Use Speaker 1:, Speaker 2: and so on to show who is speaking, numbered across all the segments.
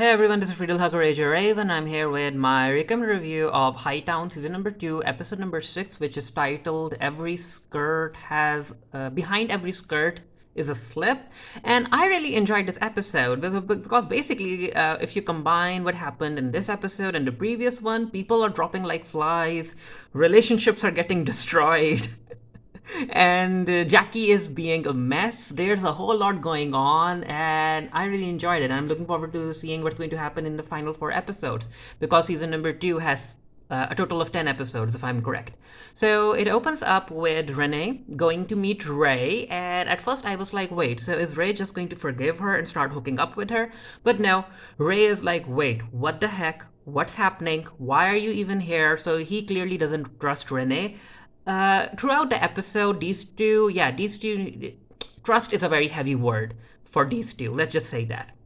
Speaker 1: Hey everyone, this is Friedel Hakoreja Raven. I'm here with my recommended review of Hightown season number 2, episode number 6, which is titled Behind Every Skirt is a Slip. And I really enjoyed this episode because basically, if you combine what happened in this episode and the previous one, people are dropping like flies, relationships are getting destroyed. And Jackie is being a mess. There's a whole lot going on, and I really enjoyed it. I'm looking forward to seeing what's going to happen in the final 4 episodes because season number 2 has a total of 10 episodes, if I'm correct. So it opens up with Renee going to meet Ray, and at first I was like, wait, so is Ray just going to forgive her and start hooking up with her? But no, Ray is like, wait, what the heck? What's happening? Why are you even here? So he clearly doesn't trust Renee. Throughout the episode, these two, trust is a very heavy word for these two. Let's just say that.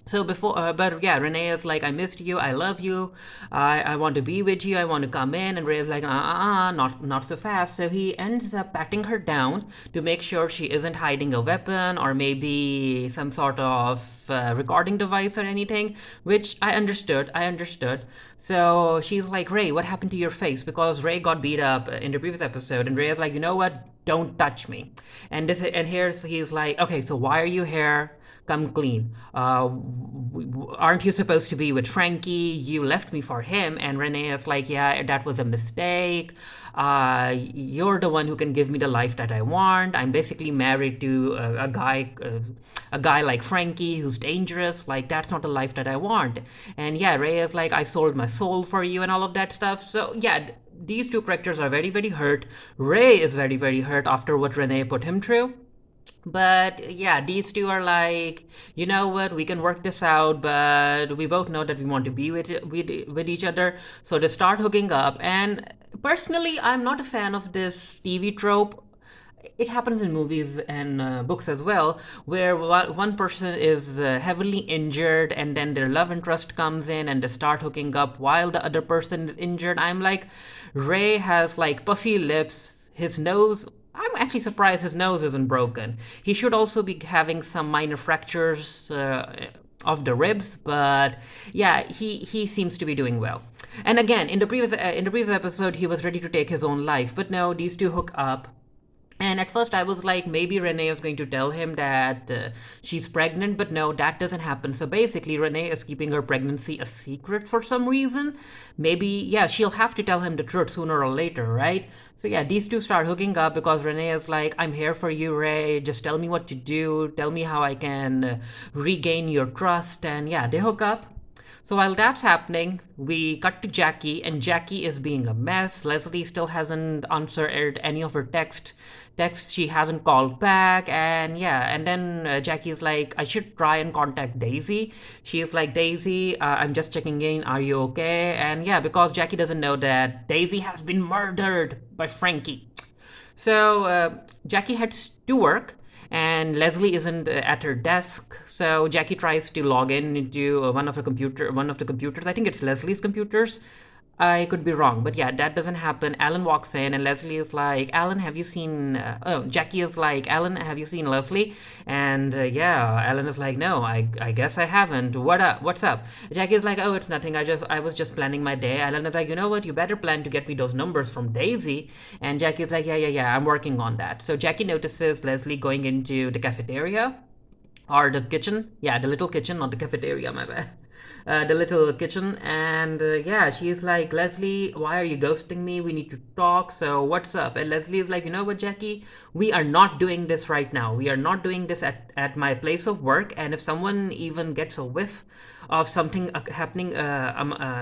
Speaker 1: So but yeah, Renee is like, I missed you, I love you, I want to be with you, I want to come in, and Ray is like, not so fast. So he ends up patting her down to make sure she isn't hiding a weapon or maybe some sort of recording device or anything, which I understood. So she's like, Ray, what happened to your face? Because Ray got beat up in the previous episode, and Ray is like, you know what? Don't touch me. He's like, okay, so why are you here? Come clean. Aren't you supposed to be with Frankie? You left me for him. And Renee is like, yeah, that was a mistake. You're the one who can give me the life that I want. I'm basically married to a guy like Frankie who's dangerous. Like, that's not the life that I want. And yeah, Ray is like, I sold my soul for you and all of that stuff. So yeah, these two characters are very, very hurt. Ray is very, very hurt after what Renee put him through. But yeah, these two are like, you know what, we can work this out, but we both know that we want to be with each other. So they start hooking up. And personally, I'm not a fan of this TV trope. It happens in movies and books as well, where one person is heavily injured and then their love interest comes in and they start hooking up while the other person is injured. I'm like, Ray has like puffy lips, his nose. I'm actually surprised his nose isn't broken. He should also be having some minor fractures of the ribs, but yeah, he seems to be doing well. And again, in the previous episode, he was ready to take his own life, but no, these two hook up. And at first I was like, maybe Renee is going to tell him that she's pregnant, but no, that doesn't happen. So basically, Renee is keeping her pregnancy a secret for some reason. Maybe, yeah, she'll have to tell him the truth sooner or later, right? So yeah, these two start hooking up because Renee is like, I'm here for you, Ray. Just tell me what to do. Tell me how I can regain your trust. And yeah, they hook up. So while that's happening, we cut to Jackie, and Jackie is being a mess. Leslie still hasn't answered any of her texts. She hasn't called back, and yeah, and then Jackie is like, I should try and contact Daisy. She is like, Daisy, I'm just checking in. Are you okay? And yeah, because Jackie doesn't know that Daisy has been murdered by Frankie. So Jackie heads to work, and Leslie isn't at her desk. So Jackie tries to log in into one of the computers. I think it's Leslie's computers. I could be wrong, but yeah, that doesn't happen. Alan walks in, and Leslie is like, Alan, have you seen? Jackie is like, Alan, have you seen Leslie? And yeah, Alan is like, no, I guess I haven't. What up? What's up? Jackie is like, oh, it's nothing. I was just planning my day. Alan is like, you know what? You better plan to get me those numbers from Daisy. And Jackie is like, yeah, I'm working on that. So Jackie notices Leslie going into the cafeteria or the kitchen. Yeah, the little kitchen, not the cafeteria, my bad. The little kitchen, and yeah, she's like, Leslie, why are you ghosting me? We need to talk. So what's up? And Leslie is like, you know what, Jackie, we are not doing this right now. We are not doing this at my place of work. And if someone even gets a whiff of something happening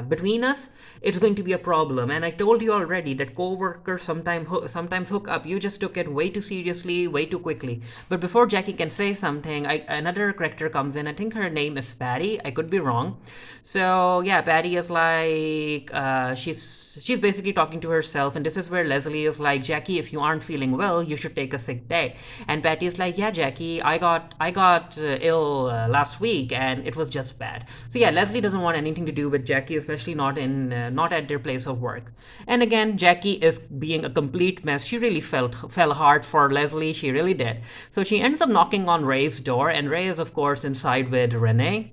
Speaker 1: between us, it's going to be a problem. And I told you already that co-workers sometimes hook up. You just took it way too seriously, way too quickly. But before Jackie can say something, another character comes in. I think her name is Patty. I could be wrong. So yeah, Patty is like, she's basically talking to herself, and this is where Leslie is like, Jackie, if you aren't feeling well, you should take a sick day. And Patty is like, yeah, Jackie, I got ill last week, and it was just bad. So yeah, Leslie doesn't want anything to do with Jackie, especially not at their place of work. And again, Jackie is being a complete mess. She really fell hard for Leslie. She really did. So she ends up knocking on Ray's door, and Ray is of course inside with Renee.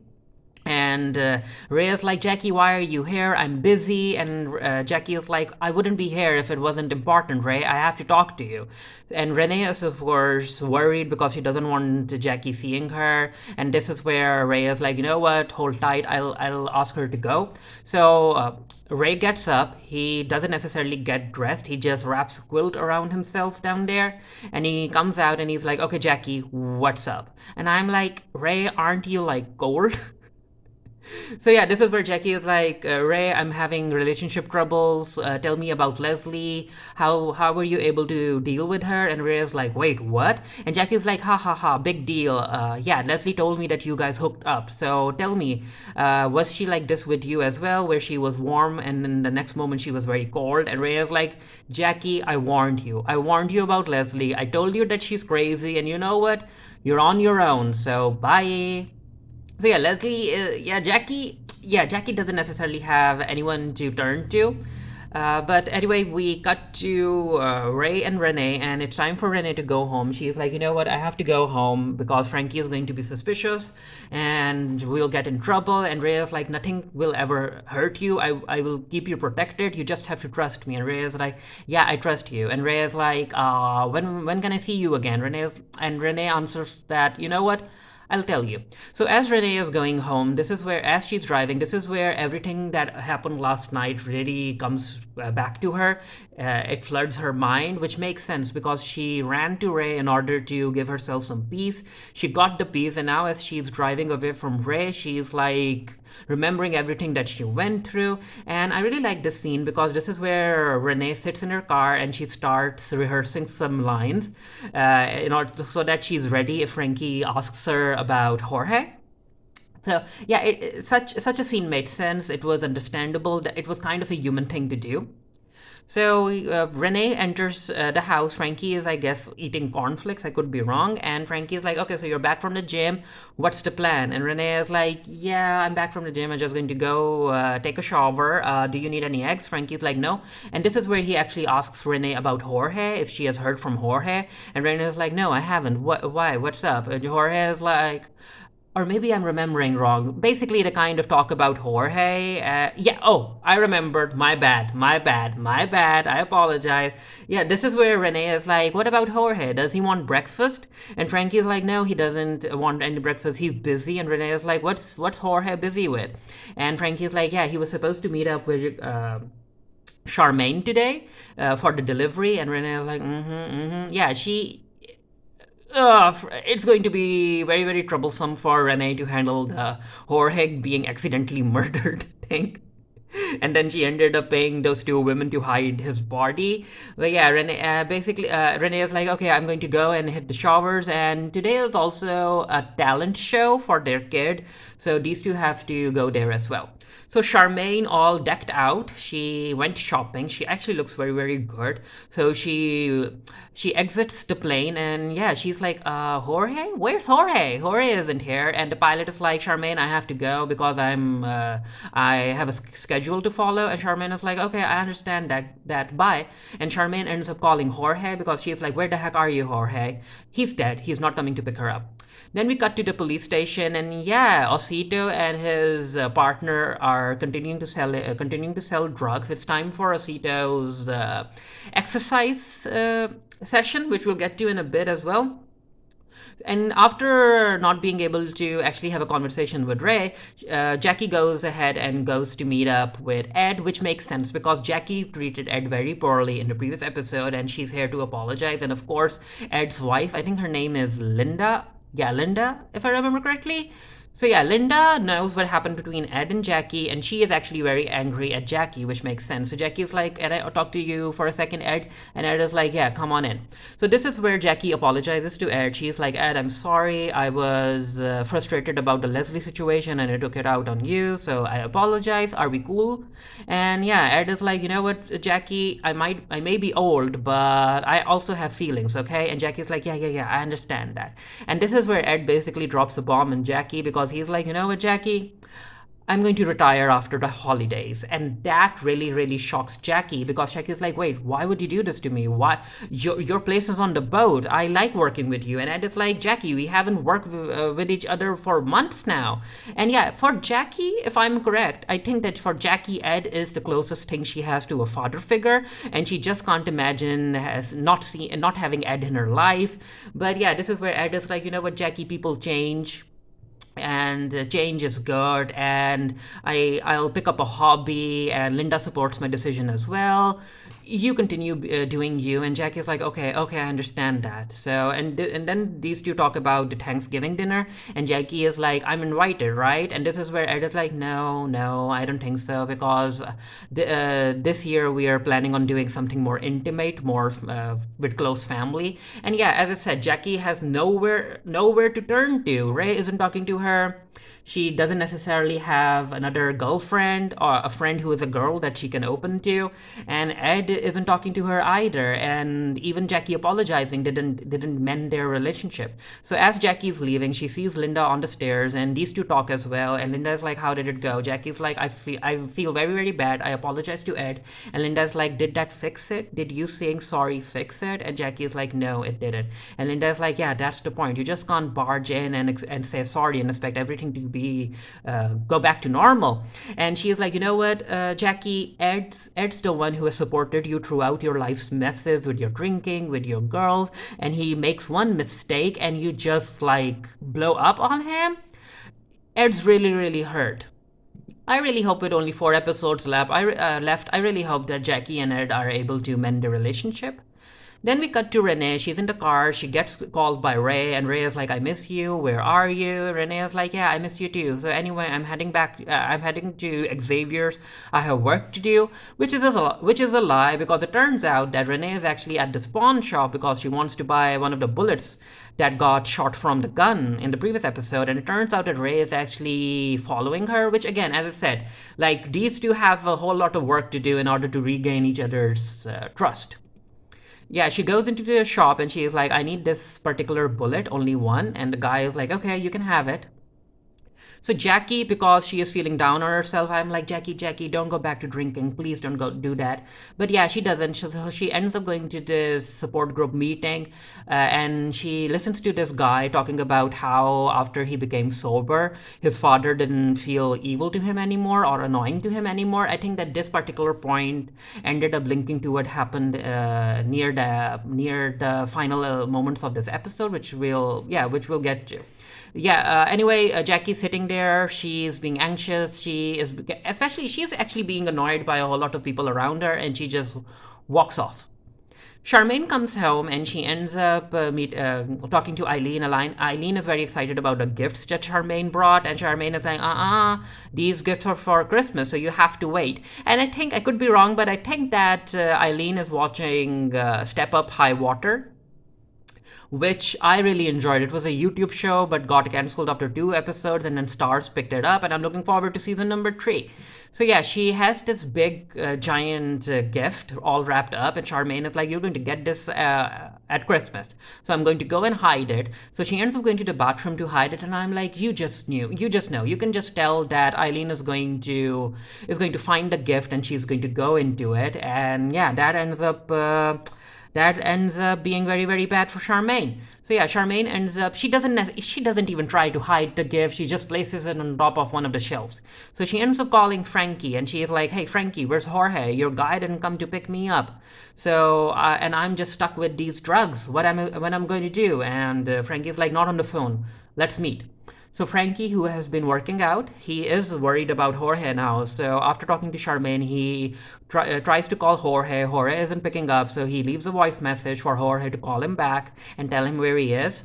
Speaker 1: And And Ray is like, Jackie, why are you here? I'm busy. And Jackie is like, I wouldn't be here if it wasn't important, Ray. I have to talk to you. And Renee is, of course, worried because she doesn't want Jackie seeing her. And this is where Ray is like, you know what? Hold tight. I'll ask her to go. So Ray gets up. He doesn't necessarily get dressed. He just wraps a quilt around himself down there. And he comes out and he's like, okay, Jackie, what's up? And I'm like, Ray, aren't you like cold? So yeah, this is where Jackie is like, Ray, I'm having relationship troubles. Tell me about Leslie. How were you able to deal with her? And Ray is like, wait, what? And Jackie's like, ha ha ha, big deal. Yeah, Leslie told me that you guys hooked up. So tell me, was she like this with you as well, where she was warm and then the next moment she was very cold? And Ray is like, Jackie, I warned you. I warned you about Leslie. I told you that she's crazy, and you know what? You're on your own. So bye. So yeah, Leslie, Jackie doesn't necessarily have anyone to turn to. But anyway, we cut to Ray and Renee, and it's time for Renee to go home. She's like, you know what, I have to go home because Frankie is going to be suspicious and we'll get in trouble. And Ray is like, nothing will ever hurt you. I will keep you protected. You just have to trust me. And Ray is like, yeah, I trust you. And Ray is like, when can I see you again? Renee answers that, you know what? I'll tell you. So as Renee is going home, as she's driving, this is where everything that happened last night really comes back to her. It floods her mind, which makes sense because she ran to Ray in order to give herself some peace. She got the peace, and now as she's driving away from Ray, she's like remembering everything that she went through. And I really like this scene because this is where Renee sits in her car and she starts rehearsing some lines in order so that she's ready if Frankie asks her about Jorge. So yeah, such a scene made sense. It was understandable. That it was kind of a human thing to do. So Renee enters the house. Frankie is, I guess, eating cornflakes. I could be wrong. And Frankie is like, okay, so you're back from the gym. What's the plan? And Renee is like, yeah, I'm back from the gym. I'm just going to go take a shower. Do you need any eggs? Frankie's like, no. And this is where he actually asks Renee about Jorge, if she has heard from Jorge. And Renee is like, no, I haven't. Why? What's up? And Jorge is like, or maybe I'm remembering wrong. Basically, the kind of talk about Jorge. I remembered. My bad. I apologize. Yeah, this is where Renee is like, what about Jorge? Does he want breakfast? And Frankie's like, no, he doesn't want any breakfast. He's busy. And Renee is like, what's Jorge busy with? And Frankie's like, yeah, he was supposed to meet up with Charmaine today for the delivery. And Renee is like, yeah, it's going to be very, very troublesome for Renee to handle the Jorge being accidentally murdered thing. And then she ended up paying those two women to hide his body. But yeah, Renee is like, okay, I'm going to go and hit the showers. And today is also a talent show for their kid. So these two have to go there as well. So Charmaine, all decked out, she went shopping. She actually looks very, very good. So she exits the plane and yeah, she's like, Jorge? Where's Jorge? Jorge isn't here. And the pilot is like, Charmaine, I have to go because I have a schedule to follow. And Charmaine is like, okay, I understand that, bye. And Charmaine ends up calling Jorge because she's like, where the heck are you, Jorge? He's dead. He's not coming to pick her up. Then we cut to the police station, and yeah, Osito and his partner are continuing to sell drugs. It's time for Osito's exercise session, which we'll get to in a bit as well. And after not being able to actually have a conversation with Ray, Jackie goes ahead and goes to meet up with Ed, which makes sense because Jackie treated Ed very poorly in the previous episode, and she's here to apologize. And of course, Ed's wife, I think her name is Linda. Yeah, Linda, if I remember correctly. So yeah, Linda knows what happened between Ed and Jackie, and she is actually very angry at Jackie, which makes sense. So Jackie's like, Ed, I'll talk to you for a second, Ed. And Ed is like, yeah, come on in. So this is where Jackie apologizes to Ed. She's like, Ed, I'm sorry. I was frustrated about the Leslie situation and I took it out on you. So I apologize. Are we cool? And yeah, Ed is like, you know what, Jackie, I may be old, but I also have feelings, okay? And Jackie's like, yeah, I understand that. And this is where Ed basically drops a bomb on Jackie because he's like, you know what, Jackie? I'm going to retire after the holidays. And that really, really shocks Jackie because Jackie's like, wait, why would you do this to me? Why? Your place is on the boat. I like working with you. And Ed is like, Jackie, we haven't worked with each other for months now. And yeah, for Jackie, if I'm correct, I think that for Jackie, Ed is the closest thing she has to a father figure. And she just can't imagine has not having Ed in her life. But yeah, this is where Ed is like, you know what, Jackie, people change and change is good, and I'll pick up a hobby, and Linda supports my decision as well. You continue doing you. And Jackie's like, okay, I understand that. So and then these two talk about the Thanksgiving dinner, and Jackie is like, I'm invited, right? And this is where Ed is like, no, I don't think so, because this year we are planning on doing something more intimate, more with close family. And yeah, as I said, Jackie has nowhere to turn to. Ray isn't talking to her. She doesn't necessarily have another girlfriend or a friend who is a girl that she can open to, and Ed isn't talking to her either. And even Jackie apologizing didn't mend their relationship. So as Jackie's leaving, she sees Linda on the stairs, and these two talk as well. And Linda's like, "How did it go?" Jackie's like, "I feel very very bad. I apologize to Ed." And Linda's like, "Did that fix it? Did you saying sorry fix it?" And Jackie's like, "No, it didn't." And Linda's like, "Yeah, that's the point. You just can't barge in and say sorry and expect everything to be go back to normal." And she's like, "You know what, Jackie, Ed's the one who has supported you throughout your life's messes with your drinking, with your girls, and he makes one mistake and you just like blow up on him. Ed's really really hurt." I really hope with only 4 episodes left, I really hope that Jackie and Ed are able to mend the relationship. Then we cut to Renee. She's in the car. She gets called by Ray, and Ray is like, "I miss you. Where are you?" Renee is like, "Yeah, I miss you too." So anyway, I'm heading back. I'm heading to Xavier's. I have work to do, which is a lie, because it turns out that Renee is actually at this pawn shop because she wants to buy one of the bullets that got shot from the gun in the previous episode. And it turns out that Ray is actually following her, which again, as I said, like these two have a whole lot of work to do in order to regain each other's trust. Yeah, she goes into the shop and she's like, "I need this particular bullet, only one." And the guy is like, "Okay, you can have it." So Jackie, because she is feeling down on herself, I'm like, Jackie, don't go back to drinking. Please don't go do that. But yeah, she doesn't. So she ends up going to this support group meeting, and she listens to this guy talking about how after he became sober, his father didn't feel evil to him anymore or annoying to him anymore. I think that this particular point ended up linking to what happened near the final moments of this episode, which we'll get to. Yeah, anyway, Jackie's sitting there. She's being anxious. She's actually being annoyed by a whole lot of people around her, and she just walks off. Charmaine comes home and she ends up talking to Eileen. Eileen is very excited about the gifts that Charmaine brought, and Charmaine is like, these gifts are for Christmas, so you have to wait. And I think, I could be wrong, but I think that Eileen is watching Step Up High Water, which I really enjoyed. It was a YouTube show but got cancelled after 2 episodes, and then Starz picked it up, and I'm looking forward to season number 3. So yeah, she has this big giant gift all wrapped up, and Charmaine is like, "You're going to get this at Christmas, so I'm going to go and hide it." So she ends up going to the bathroom to hide it, and I'm like, you just know, you can just tell that Eileen is going to find the gift and she's going to go into it. And yeah, that ends up being very very bad for Charmaine. So yeah, Charmaine ends up, she doesn't even try to hide the gift. She just places it on top of one of the shelves. So she ends up calling Frankie, and she is like, "Hey Frankie, where's Jorge? Your guy didn't come to pick me up. So and I'm just stuck with these drugs. What I'm going to do?" And Frankie's like, "Not on the phone. Let's meet." So Frankie, who has been working out, he is worried about Jorge now. So after talking to Charmaine, he tries to call Jorge. Jorge isn't picking up, so he leaves a voice message for Jorge to call him back and tell him where he is.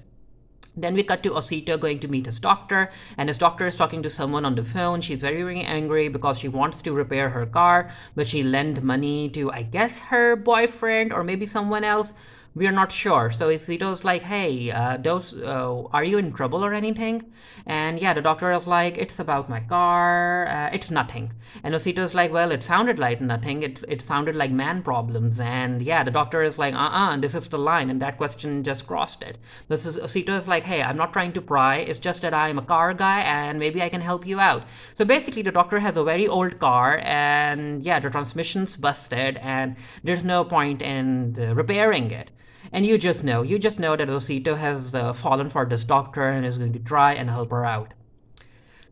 Speaker 1: Then we cut to Osito going to meet his doctor, and his doctor is talking to someone on the phone. She's very, very angry because she wants to repair her car, but she lent money to, I guess, her boyfriend or maybe someone else. We are not sure. So Zito's like, hey, are you in trouble or anything? And yeah, the doctor is like, it's about my car. It's nothing. And Osito's like, well, it sounded like nothing. It sounded like man problems. And yeah, the doctor is like, this is the line. And that question just crossed it. Osito is like, hey, I'm not trying to pry. It's just that I'm a car guy and maybe I can help you out. So basically, the doctor has a very old car and yeah, the transmission's busted and there's no point in repairing it. And you just know that Osito has fallen for this doctor and is going to try and help her out.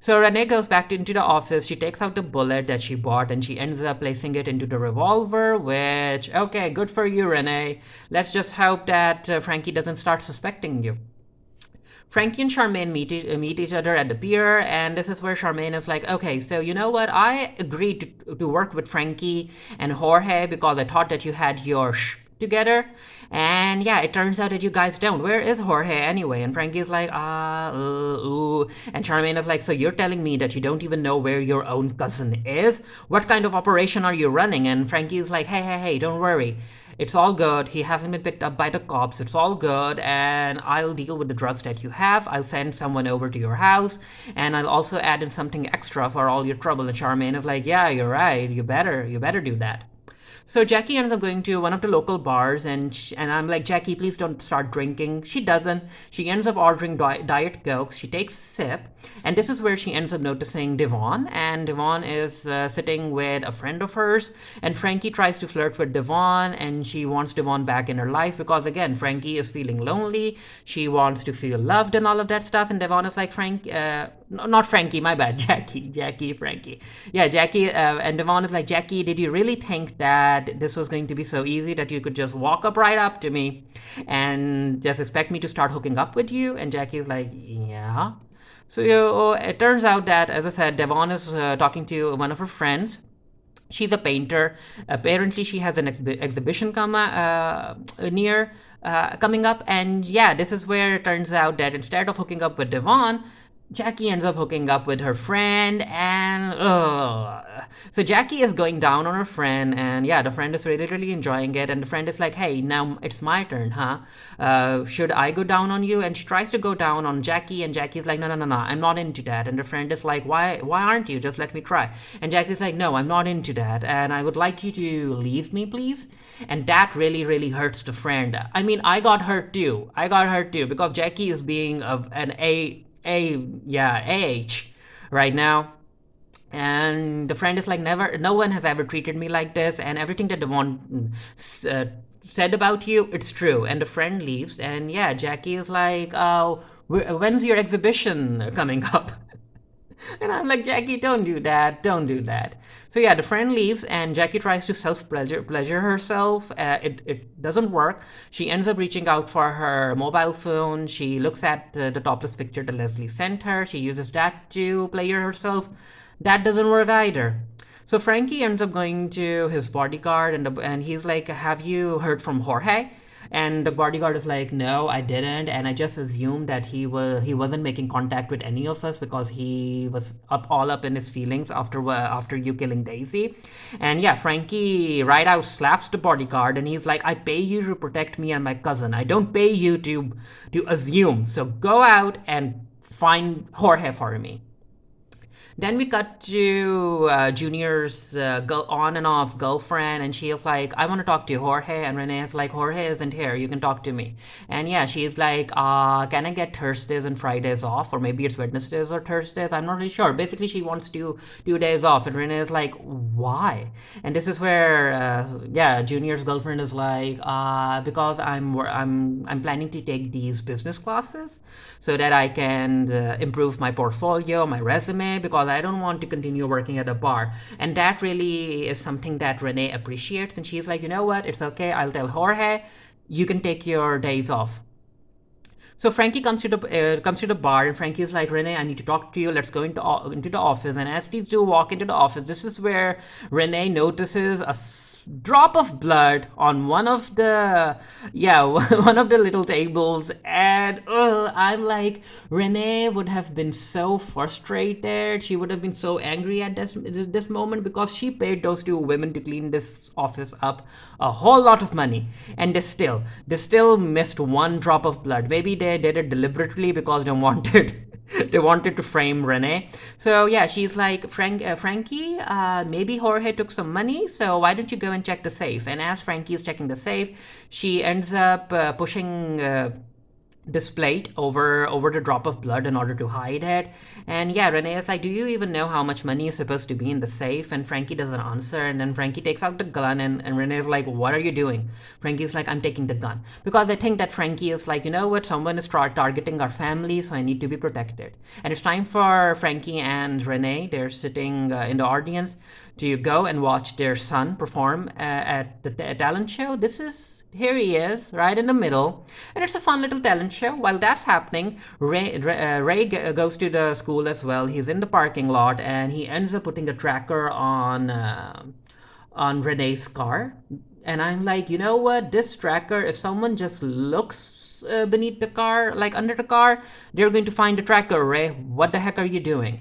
Speaker 1: So Renee goes back into the office. She takes out the bullet that she bought and she ends up placing it into the revolver, which, okay, good for you, Renee. Let's just hope that Frankie doesn't start suspecting you. Frankie and Charmaine meet each other at the pier, and this is where Charmaine is like, okay, so you know what? I agreed to work with Frankie and Jorge because I thought that you had your together. And yeah, it turns out that you guys don't. Where is Jorge anyway? And Frankie's like, And Charmaine is like, so you're telling me that you don't even know where your own cousin is? What kind of operation are you running? And Frankie's like, hey, don't worry. It's all good. He hasn't been picked up by the cops. It's all good. And I'll deal with the drugs that you have. I'll send someone over to your house. And I'll also add in something extra for all your trouble. And Charmaine is like, yeah, you're right. You better do that. So Jackie ends up going to one of the local bars, and I'm like, Jackie, please don't start drinking. She doesn't. She ends up ordering Diet Coke. She takes a sip, and this is where she ends up noticing Devon, and Devon is sitting with a friend of hers, and Frankie tries to flirt with Devon, and she wants Devon back in her life because, again, Frankie is feeling lonely. She wants to feel loved and all of that stuff, and Devon is like, not Frankie, my bad, Jackie, Frankie. Yeah, Jackie, and Devon is like, Jackie, did you really think that this was going to be so easy that you could just walk up right up to me and just expect me to start hooking up with you? And Jackie's like, yeah. So it turns out that, as I said, Devon is talking to one of her friends. She's a painter. Apparently, she has an exhibition coming up. And yeah, this is where it turns out that instead of hooking up with Devon, Jackie ends up hooking up with her friend, and so Jackie is going down on her friend, and yeah, the friend is really enjoying it, and the friend is like, "Hey, now it's my turn, huh? Should I go down on you?" And she tries to go down on Jackie, and Jackie's like, "No, I'm not into that." And the friend is like, "Why aren't you? Just let me try." And Jackie's like, "No, I'm not into that, and I would like you to leave me, please." And that really hurts the friend. I mean, I got hurt too. Because Jackie is being an AH right now. And the friend is like, no one has ever treated me like this, and everything that Devon said about you, it's true. And the friend leaves, and yeah, Jackie is like, oh, when's your exhibition coming up? And I'm like, Jackie, don't do that. So yeah, the friend leaves, and Jackie tries to pleasure herself. It doesn't work. She ends up reaching out for her mobile phone. She looks at the topless picture that Leslie sent her. She uses that to pleasure herself. That doesn't work either. So Frankie ends up going to his bodyguard, and he's like, have you heard from Jorge? And the bodyguard is like, no, I didn't, and I just assumed that he wasn't making contact with any of us because he was all up in his feelings after you killing Daisy. And yeah, Frankie right out slaps the bodyguard, and he's like, I pay you to protect me and my cousin. I don't pay you to assume. So go out and find Jorge for me. Then we cut to Junior's on and off girlfriend, and she's like, I want to talk to Jorge. And Renee is like, Jorge isn't here. You can talk to me. And yeah, she's like, can I get Thursdays and Fridays off? Or maybe it's Wednesdays or Thursdays. I'm not really sure. Basically, she wants to do days off. And Renee is like, why? And this is where, Junior's girlfriend is like, because I'm planning to take these business classes so that I can improve my portfolio, my resume, because I don't want to continue working at a bar. And that really is something that Renee appreciates. And she's like, you know what? It's okay. I'll tell Jorge, you can take your days off. So Frankie comes to the bar, and Frankie is like, Renee, I need to talk to you. Let's go into the office. And as these two walk into the office, this is where Renee notices a drop of blood on one of the one of the little tables, and I'm like, Renee would have been so frustrated. She would have been so angry at this moment because she paid those two women to clean this office up a whole lot of money, and they still missed one drop of blood. Maybe they did it deliberately because they wanted they wanted to frame Renee. So yeah, she's like, Frankie, maybe Jorge took some money, so why don't you go and check the safe? And as Frankie is checking the safe, she ends up pushing this plate over the drop of blood in order to hide it. And yeah, Renee is like, do you even know how much money is supposed to be in the safe? And Frankie doesn't answer. And then Frankie takes out the gun, and Renee is like, what are you doing? Frankie's like, I'm taking the gun. Because I think that Frankie is like, you know what, someone is targeting our family, so I need to be protected. And it's time for Frankie and Renee, they're sitting in the audience, to go and watch their son perform at the talent show. Here he is, right in the middle. And it's a fun little talent show. While that's happening, Ray goes to the school as well. He's in the parking lot, and he ends up putting a tracker on Renee's car. And I'm like, you know what? This tracker, if someone just looks beneath the car, like under the car, they're going to find the tracker, Ray. What the heck are you doing?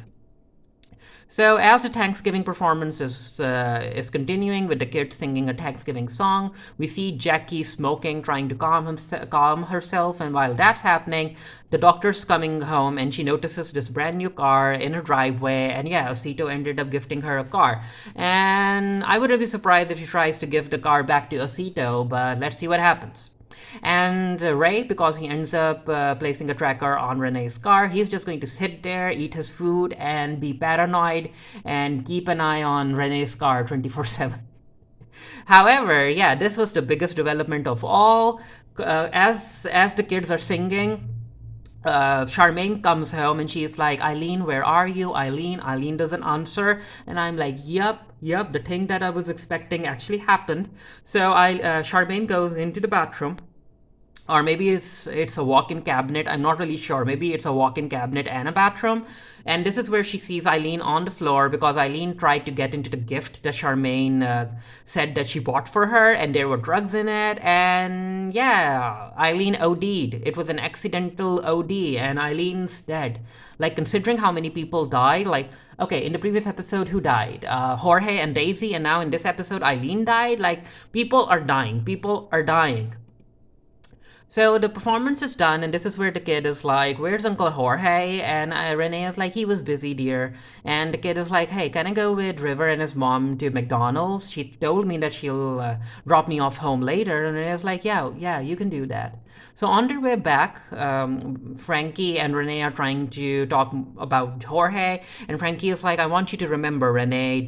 Speaker 1: So as the Thanksgiving performance is continuing with the kids singing a Thanksgiving song, we see Jackie smoking, trying to calm herself, and while that's happening, the doctor's coming home and she notices this brand new car in her driveway, and yeah, Osito ended up gifting her a car. And I wouldn't be surprised if she tries to give the car back to Osito, but let's see what happens. And Ray, because he ends up placing a tracker on Renee's car, he's just going to sit there, eat his food, and be paranoid and keep an eye on Renee's car 24/7. However, yeah, this was the biggest development of all. As the kids are singing, Charmaine comes home and she's like, Eileen, where are you? Eileen doesn't answer. And I'm like, yep, the thing that I was expecting actually happened. So Charmaine goes into the bathroom, or maybe it's a walk-in cabinet. I'm not really sure. Maybe it's a walk-in cabinet and a bathroom. And this is where she sees Eileen on the floor, because Eileen tried to get into the gift that Charmaine said that she bought for her, and there were drugs in it. And yeah, Eileen OD'd. It was an accidental OD, and Eileen's dead. Like, considering how many people died, like, okay, in the previous episode, who died? Jorge and Daisy, and now in this episode, Eileen died. Like, people are dying. People are dying. So the performance is done, and this is where the kid is like, where's Uncle Jorge? And Renee is like, he was busy, dear. And the kid is like, hey, can I go with River and his mom to McDonald's? She told me that she'll drop me off home later. And Renee is like, yeah, you can do that. So on their way back, Frankie and Renee are trying to talk about Jorge, and Frankie is like, "I want you to remember, Renee.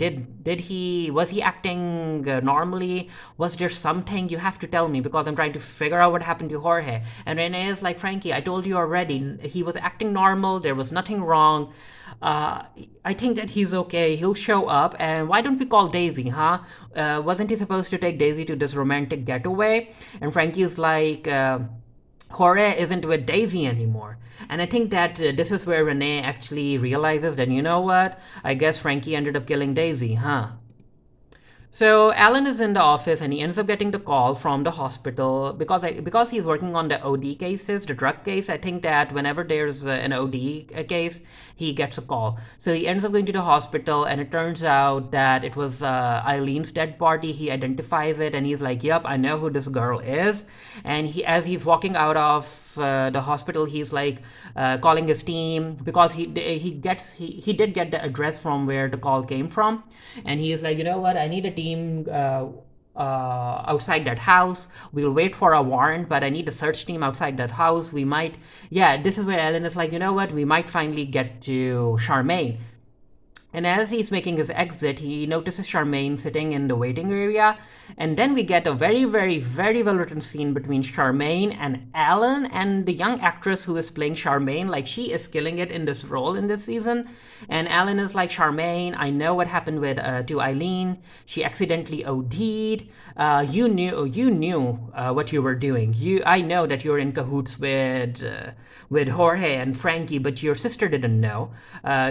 Speaker 1: Was he acting normally? Was there something you have to tell me, because I'm trying to figure out what happened to Jorge?" And Renee is like, "Frankie, I told you already. He was acting normal. There was nothing wrong. I think that he's okay. He'll show up. And why don't we call Daisy, huh? Wasn't he supposed to take Daisy to this romantic getaway?" And Frankie is like, Jorge isn't with Daisy anymore. And I think that this is where Renee actually realizes that, you know what? I guess Frankie ended up killing Daisy, huh? So Alan is in the office, and he ends up getting the call from the hospital, because he's working on the OD cases, the drug case. I think that whenever there's an OD case, he gets a call. So he ends up going to the hospital, and it turns out that it was Eileen's dead body. He identifies it, and he's like, "Yep, I know who this girl is." And as he's walking out of the hospital, he's like calling his team, because he did get the address from where the call came from, and he's like, "You know what? I need a team outside that house. We'll wait for a warrant, but I need a search team outside that house. We might." Yeah, this is where Ellen is like, "You know what? We might finally get to Charmaine." And as he's making his exit, he notices Charmaine sitting in the waiting area. And then we get a very, very, very well written scene between Charmaine and Alan, and the young actress who is playing Charmaine. Like, she is killing it in this role in this season. And Alan is like, Charmaine, I know what happened with to Eileen. She accidentally OD'd. You knew what you were doing. I know that you're in cahoots with Jorge and Frankie, but your sister didn't know.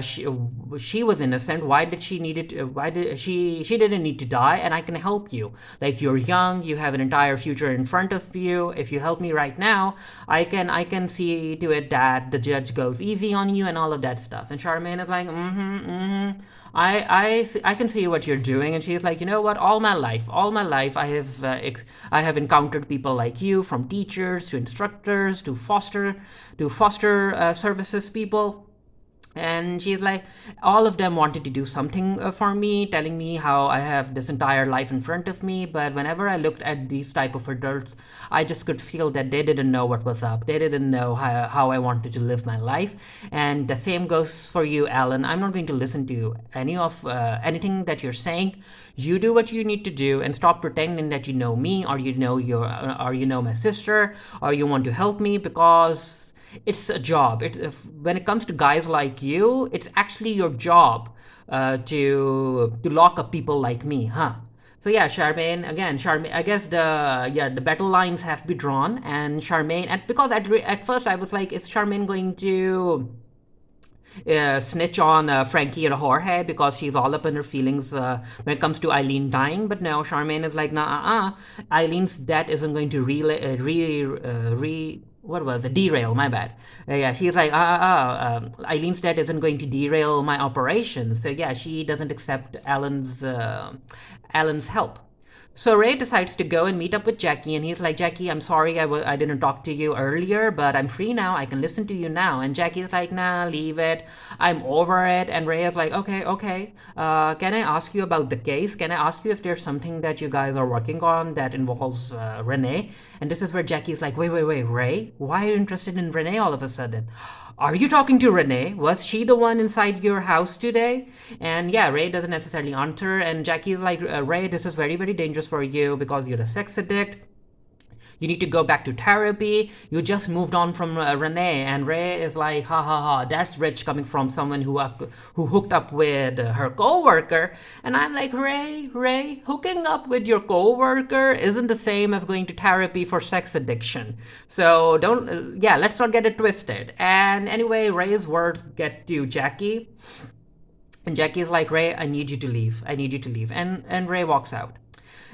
Speaker 1: She was innocent. Why did she needed? Why did she didn't need to die? And I can help you. Like, you're young, you have an entire future in front of you. If you help me right now, I can see to it that the judge goes easy on you and all of that stuff. And Charmaine is like, I can see what you're doing. And she's like, you know what? All my life, I have encountered people like you, from teachers to instructors to foster services people. And she's like, all of them wanted to do something for me, telling me how I have this entire life in front of me. But whenever I looked at these type of adults, I just could feel that they didn't know what was up. They didn't know how I wanted to live my life. And the same goes for you, Alan. I'm not going to listen to anything that you're saying. You do what you need to do and stop pretending that you know me, or you know my sister, or you want to help me, because it's a job. When it comes to guys like you, it's actually your job to lock up people like me, huh? So yeah, Charmaine. I guess the battle lines have been drawn, and Charmaine. Because at first I was like, is Charmaine going to snitch on Frankie and Jorge because she's all up in her feelings when it comes to Eileen dying? But no, Charmaine is like, nah, Eileen's death isn't going to what was it? Derail, my bad. Yeah, she's like, Eileen's death isn't going to derail my operation. So yeah, she doesn't accept Alan's help. So Ray decides to go and meet up with Jackie, and he's like, Jackie, I'm sorry I didn't talk to you earlier, but I'm free now. I can listen to you now. And Jackie's like, nah, leave it. I'm over it. And Ray is like, okay. Can I ask you about the case? Can I ask you if there's something that you guys are working on that involves Renee? And this is where Jackie's like, wait, Ray, why are you interested in Renee all of a sudden? Are you talking to Renee? Was she the one inside your house today? And yeah, Ray doesn't necessarily answer. And Jackie's like, Ray, this is very, very dangerous for you because you're a sex addict. You need to go back to therapy. You just moved on from Renee. And Ray is like, ha ha ha, that's rich coming from someone who hooked up with her coworker. And I'm like, Ray, hooking up with your coworker isn't the same as going to therapy for sex addiction. So let's not get it twisted. And anyway, Ray's words get to Jackie. And Jackie is like, Ray, I need you to leave. And Ray walks out.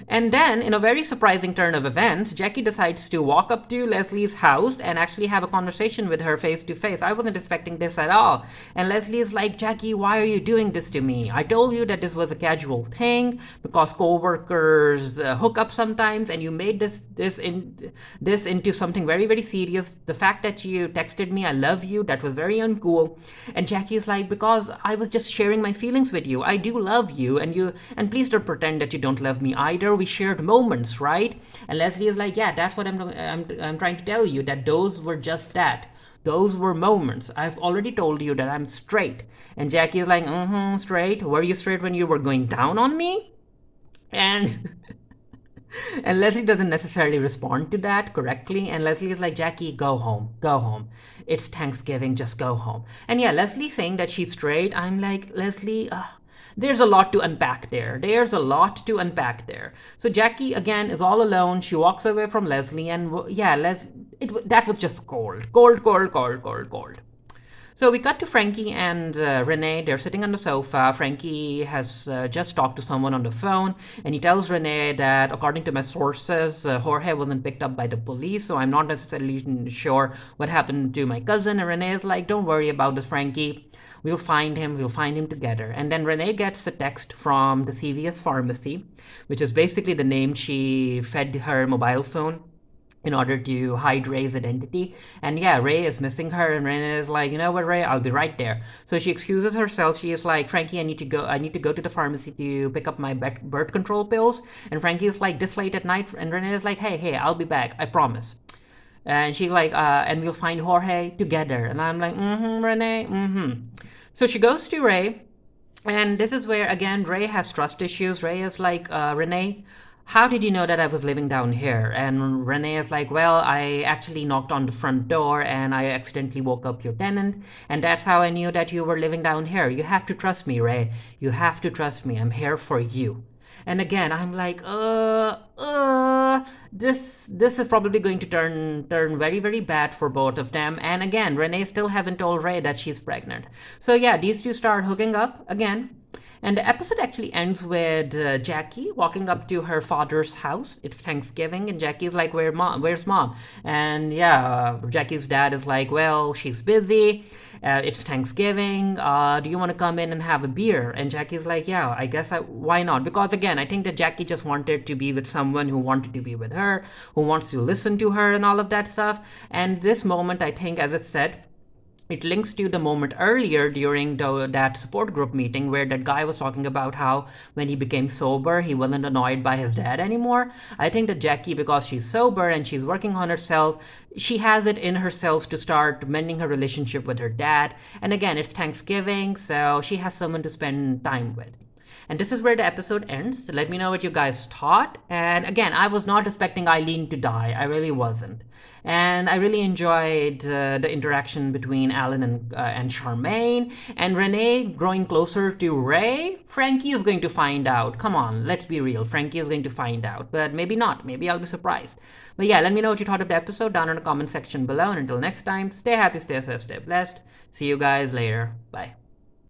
Speaker 1: And then, in a very surprising turn of events, Jackie decides to walk up to Leslie's house and actually have a conversation with her face to face. I wasn't expecting this at all. And Leslie is like, Jackie, why are you doing this to me? I told you that this was a casual thing because co-workers hook up sometimes, and you made this into something very, very serious. The fact that you texted me, I love you, that was very uncool. And Jackie is like, because I was just sharing my feelings with you. I do love you, and please don't pretend that you don't love me either. We shared moments, right? And Leslie is like, yeah, that's what I'm trying to tell you, that those were just that. Those were moments. I've already told you that I'm straight. And Jackie is like, straight? Were you straight when you were going down on me? And and Leslie doesn't necessarily respond to that correctly. And Leslie is like, Jackie, go home. It's Thanksgiving, just go home. And yeah, Leslie saying that she's straight, I'm like, Leslie, there's a lot to unpack there. So Jackie, again, is all alone. She walks away from Leslie, and yeah, that was just cold. So we cut to Frankie and Renee. They're sitting on the sofa. Frankie has just talked to someone on the phone, and he tells Renee that, according to my sources, Jorge wasn't picked up by the police, so I'm not necessarily sure what happened to my cousin. And Renee is like, don't worry about this, Frankie. We'll find him together. And then Renee gets a text from the CVS pharmacy, which is basically the name she fed her mobile phone in order to hide Ray's identity. And yeah, Ray is missing her, and Renee is like, you know what, Ray, I'll be right there. So she excuses herself. She is like, Frankie, I need to go to the pharmacy to pick up my birth control pills. And Frankie is like, this late at night? And Renee is like, hey, I'll be back, I promise. And she's like, and we'll find Jorge together. And I'm like, Renee, So she goes to Ray, And this is where, again, Ray has trust issues. Ray is like, Renee, how did you know that I was living down here? And Renee is like, well, I actually knocked on the front door and I accidentally woke up your tenant. And that's how I knew that you were living down here. You have to trust me, Ray. You have to trust me. I'm here for you. And again, I'm like, this is probably going to turn very very bad for both of them. And again, Renee still hasn't told Ray that she's pregnant. So yeah, these two start hooking up again. And the episode actually ends with Jackie walking up to her father's house. It's Thanksgiving, and Jackie's like, "Where mom? Where's mom?" And yeah, Jackie's dad is like, "Well, she's busy. It's Thanksgiving. Do you want to come in and have a beer?" And Jackie's like, "Yeah, I guess why not?" Because again, I think that Jackie just wanted to be with someone who wanted to be with her, who wants to listen to her, and all of that stuff. And this moment, I think, as it said, it links to the moment earlier during that support group meeting where that guy was talking about how when he became sober he wasn't annoyed by his dad anymore. I think that Jackie, because she's sober and she's working on herself, she has it in herself to start mending her relationship with her dad. And again, it's Thanksgiving, so she has someone to spend time with. And this is where the episode ends. Let me know what you guys thought. And again, I was not expecting Eileen to die. I really wasn't. And I really enjoyed the interaction between Alan and Charmaine. And Renee growing closer to Ray. Frankie is going to find out. Come on, let's be real. Frankie is going to find out. But maybe not. Maybe I'll be surprised. But yeah, let me know what you thought of the episode down in the comment section below. And until next time, stay happy, stay safe, stay blessed. See you guys later. Bye.